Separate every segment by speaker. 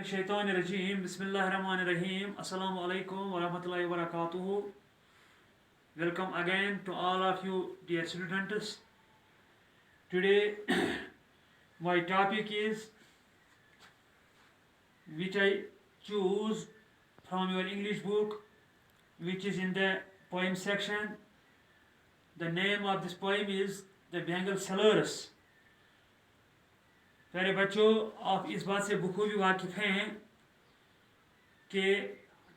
Speaker 1: Shaitanirajim. Bismillahirrahmanirrahim. Assalamu alaikum wa rahmatullahi wa barakatuhu. Welcome again to all of you, dear students. Today, my topic is which I choose from your English book, which is in the poem section. The name of this poem is The Bengal Sellers. प्यारे बच्चों, आप इस बात से बखूबी वाकिफ़ हैं कि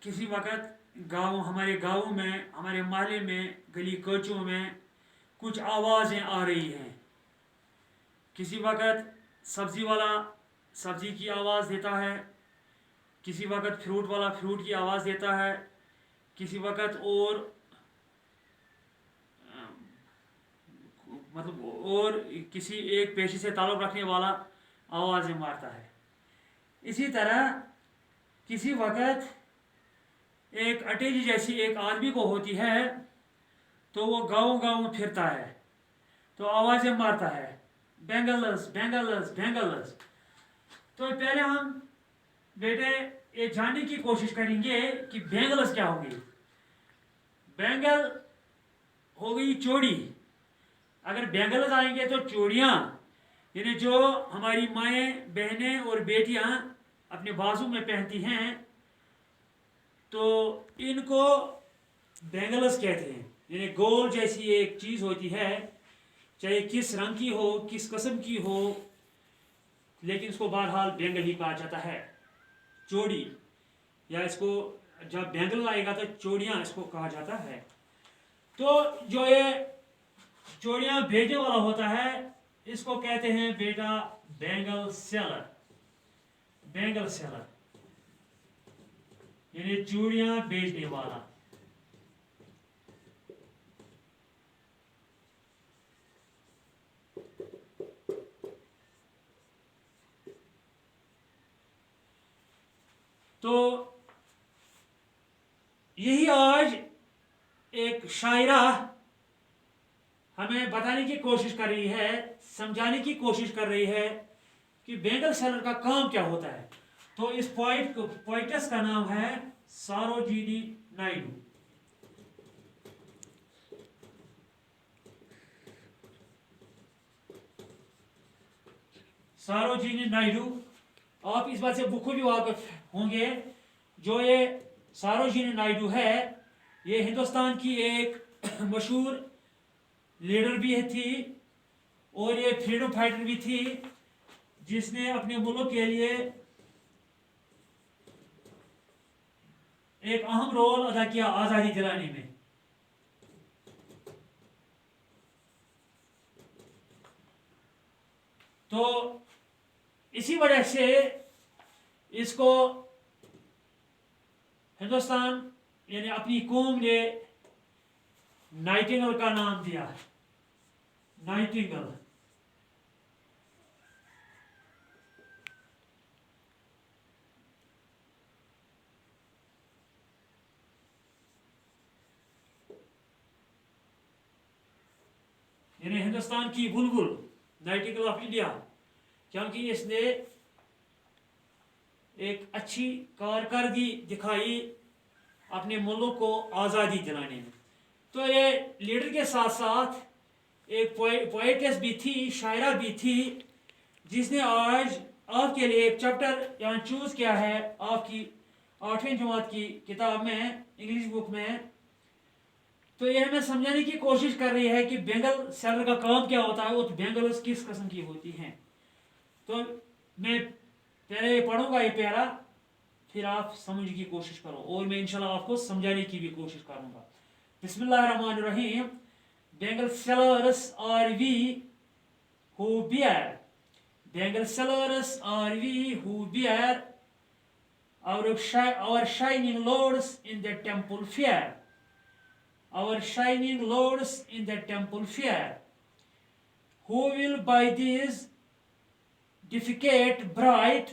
Speaker 1: किसी वक्त हमारे गाँव में, हमारे मोहल्ले में, गली कोचों में कुछ आवाज़ें आ रही हैं। किसी वक्त सब्ज़ी वाला सब्ज़ी की आवाज़ देता है, किसी वक्त फ्रूट वाला फ्रूट की आवाज़ देता है, किसी वक्त और किसी एक पेशे से ताल्लुक़ रखने वाला आवाज़ें मारता है। इसी तरह किसी वक्त एक अटैची जैसी एक आदमी को होती है तो वो गाँव फिरता है तो आवाज़ें मारता है, बेंगलर्स बेंगलर्स बेंगलर्स। तो पहले हम बेटे ये जानने की कोशिश करेंगे कि बेंगलर्स क्या होगी। बेंगल हो गई चोड़ी। अगर बेंगलर्स आएंगे तो चूड़ियाँ, यानी जो हमारी माएँ, बहनें और बेटियाँ अपने बाजू में पहनती हैं, तो इनको बेंगल्स कहते हैं। यानी गोल जैसी एक चीज़ होती है, चाहे किस रंग की हो, किस किस्म की हो, लेकिन इसको बहरहाल बेंगल ही कहा जाता है, चोड़ी। या इसको जब बेंगल आएगा तो चोड़ियाँ इसको कहा जाता है। तो जो ये चोड़ियाँ भेजने वाला होता है, इसको कहते हैं बेटा बेंगल सेलर। बेंगल सेलर यानी चूड़ियां बेचने वाला। तो यही आज एक शायरा हमें बताने की कोशिश कर रही है, समझाने की कोशिश कर रही है कि बेंगल सेलर का काम क्या होता है। तो इस पोइटस का नाम है सरोजिनी नायडू। सरोजिनी नायडू, आप इस बात से बखूबी वाकिफ होंगे, जो ये सरोजिनी नायडू है, ये हिंदुस्तान की एक मशहूर लीडर भी थी और ये फ्रीडम फाइटर भी थी, जिसने अपने मुल्क के लिए एक अहम रोल अदा किया आज़ादी दिलाने में। तो इसी वजह से इसको हिंदुस्तान यानी अपनी कौम ने नाइटिंगेल का नाम दिया। नाइटिंगेल। यानी हिंदुस्तान की बुलबुल, नाइटिंगेल ऑफ इंडिया, क्योंकि इसने एक अच्छी कारकर्दगी दिखाई अपने मुल्क को आज़ादी दिलाने में। तो ये लीडर के साथ साथ एक पोएटेस भी थी, शायरा भी थी, जिसने आज आपके लिए एक चैप्टर यहाँ चूज़ किया है आपकी 8वीं जमात की किताब में, इंग्लिश बुक में। तो ये हमें समझाने की कोशिश कर रही है कि बेंगल सेलर का काम क्या होता है और बेंगल्स किस किस्म की होती हैं। तो मैं पहले पढ़ूंगा ये प्यारा, फिर आप समझने की कोशिश करो और मैं इंशाल्लाह आपको समझाने की भी कोशिश करूंगा। बिस्मिल्लाहिर्रहमानिर्रहीम। Bengal sellers are we who bear. Bengal sellers are we who bear our shining lords in the temple fair. Our shining lords in the temple fair. Who will by these defecate bright?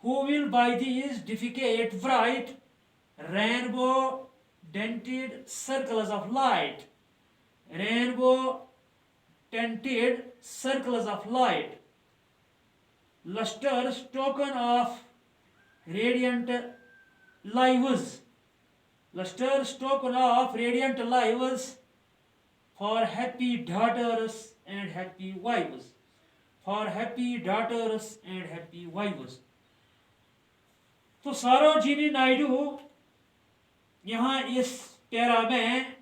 Speaker 1: Who will by these defecate bright? Rainbow dented circles of light. Rainbow tinted circles of light, luster's token of radiant lives. Lustrous token of radiant lives for happy daughters and happy wives. For happy daughters and happy wives. तो सरोजिनी नायडू यहाँ इस para में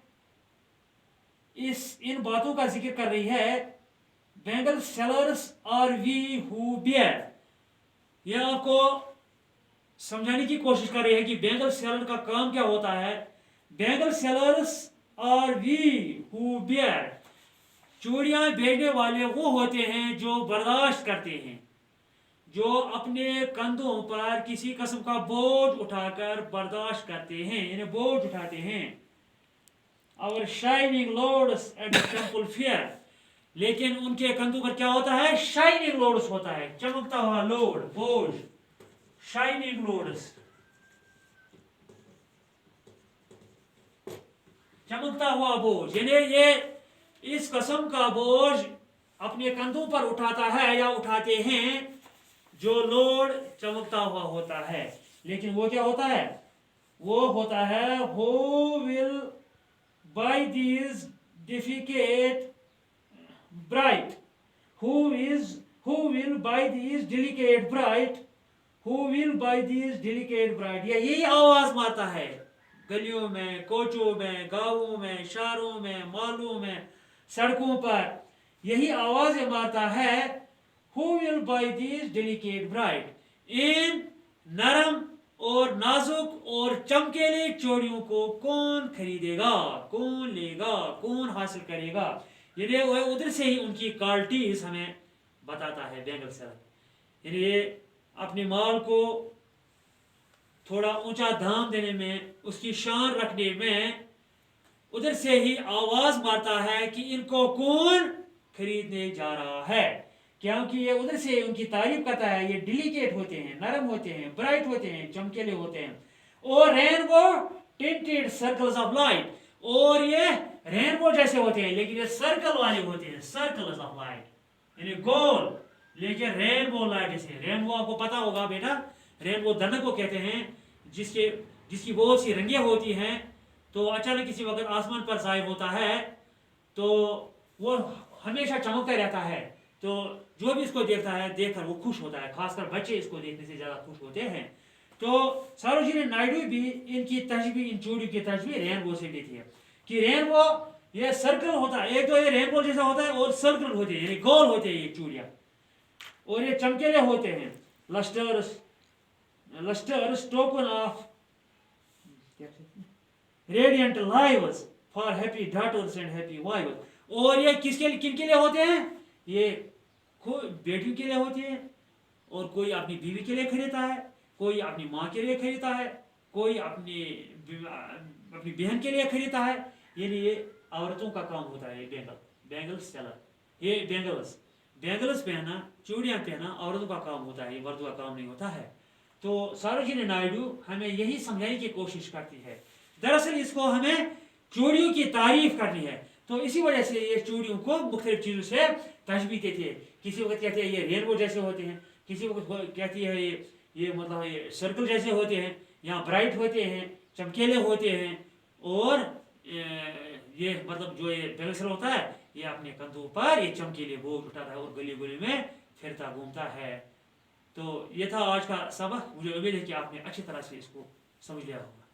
Speaker 1: इन बातों का जिक्र कर रही है. Bangle sellers are we who bear. यह आपको समझाने की कोशिश कर रही है कि बैंगल सेलर का काम क्या होता है. Bangle sellers are we who bear. चूड़ियां बेचने वाले वो होते हैं जो बर्दाश्त करते हैं, जो अपने कंधों पर किसी किस्म का बोझ उठाकर बर्दाश्त करते हैं, इन्हें बोझ उठाते हैं. और shining lords at the temple fair. लेकिन उनके कंधों पर क्या होता है? शाइनिंग लॉर्ड्स होता है, चमकता हुआ लोड, बोझ. शाइनिंग लॉर्ड्स, चमकता हुआ बोझ. यानी ये इस कसम का बोझ अपने कंधों पर उठाता है या उठाते हैं जो लोड चमकता हुआ होता है. लेकिन वो क्या होता है? वो होता है who will buy these defecate bright. Who will buy these delicate bright. Who will buy these delicate bright. यही आवाज मारता है गलियों में, कोचों में, गांवों में, शहरों में, मालों में, सड़कों पर. यही आवाज मारता है Who will buy these delicate bride? इन नरम और नाजुक और चमकीली चूड़ियों को कौन खरीदेगा, कौन लेगा, कौन हासिल करेगा. यानी वह उधर से ही उनकी क्वालिटीज हमें बताता है बैंगल सेलर. यानी ये अपने माल को थोड़ा ऊंचा दाम देने में, उसकी शान रखने में उधर से ही आवाज मारता है कि इनको कौन खरीदने जा रहा है. क्योंकि ये उधर से उनकी तारीफ करता है. ये डेलिकेट होते हैं, नरम होते हैं, ब्राइट होते हैं, चमकीले होते हैं. और rainbow tinted circles of light. और ये रेनबो जैसे होते हैं, लेकिन ये सर्कल वाले होते हैं, सर्कल्स ऑफ लाइट, यानी गोल. लेकिन रेनबो लाइट जैसे, रेनबो आपको पता होगा बेटा, रेनबो धनक को कहते हैं जिसकी बहुत सी रंगें होती हैं. तो अचानक किसी वक्त आसमान पर जाहिर होता है तो वो हमेशा चमकता रहता है. तो जो भी इसको देखता है, देखकर वो खुश होता है. खासकर बच्चे इसको देखने से ज्यादा खुश होते हैं. तो सरोजिनी नायडू भी इनकी तशबीह, इन चूड़ियों की तशबीह रेनबो से देती है कि रेनबो ये सर्कल होता है. एक तो ये रेनबो जैसा होता है और सर्कल होते हैं, यानी गोल होते हैं ये चूड़ियां. और ये चमकीले होते हैं. Lustres token of radiant lives for happy daughters and happy wives. और ये किनके लिए होते हैं? ये कोई बेटियों के लिए होती है, और कोई अपनी बीवी के लिए खरीदता है, कोई अपनी माँ के लिए खरीदता है, कोई अपनी बहन के लिए खरीदता है. ये औरतों का काम होता है. ये बैंगल्स सेलर, ये बैंगल्स पहनना, चूड़ियाँ पहनना औरतों का काम होता है, ये मर्दों का काम नहीं होता है. तो सरोजिनी नायडू हमें यही समझाने की कोशिश करती है. दरअसल इसको हमें चूड़ियों की तारीफ करनी है. तो इसी वजह से ये चूड़ियों को मुख्तलिफ चीज़ों से तशबीह देती है. किसी वक्त कहते हैं ये रेनबो जैसे होते हैं, किसी वक्त कहती है ये मतलब ये सर्कल जैसे होते हैं, यहाँ ब्राइट होते हैं, चमकीले होते हैं. और ये मतलब जो ये बेलसर होता है, ये अपने कंधों पर ये चमकीले बोझ उठाता है और गली गली में फिरता घूमता है. तो ये था आज का सबक. मुझे उम्मीद है कि आपने अच्छी तरह से इसको समझ लिया होगा.